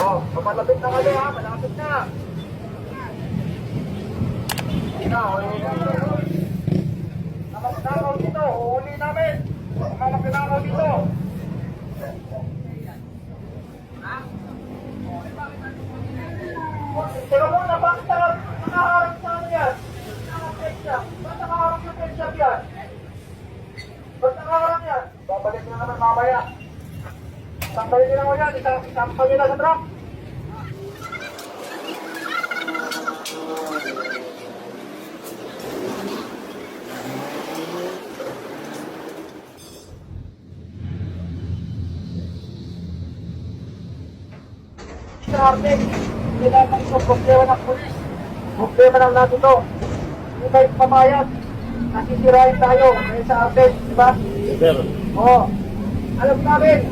Malapit na kayo ha, malapit na. Namanakaw dito, uhuli namin. Namanakaw dito. Pero muna, bakit nakaharap sa ano yan? Ba't nakaharap yung pensyap yan? Ba't nakaharap yan? Babalik na naman mamaya. Sampalin nila mo yan, isampalin nila sa truck. Sa Arnel, kailangan ito problema ng pulis. Problema ng natin ito. Hindi kayo pamayag. Nasisirain tayo ngayon sa Arnel, di ba? Sir. Oo. Alam namin.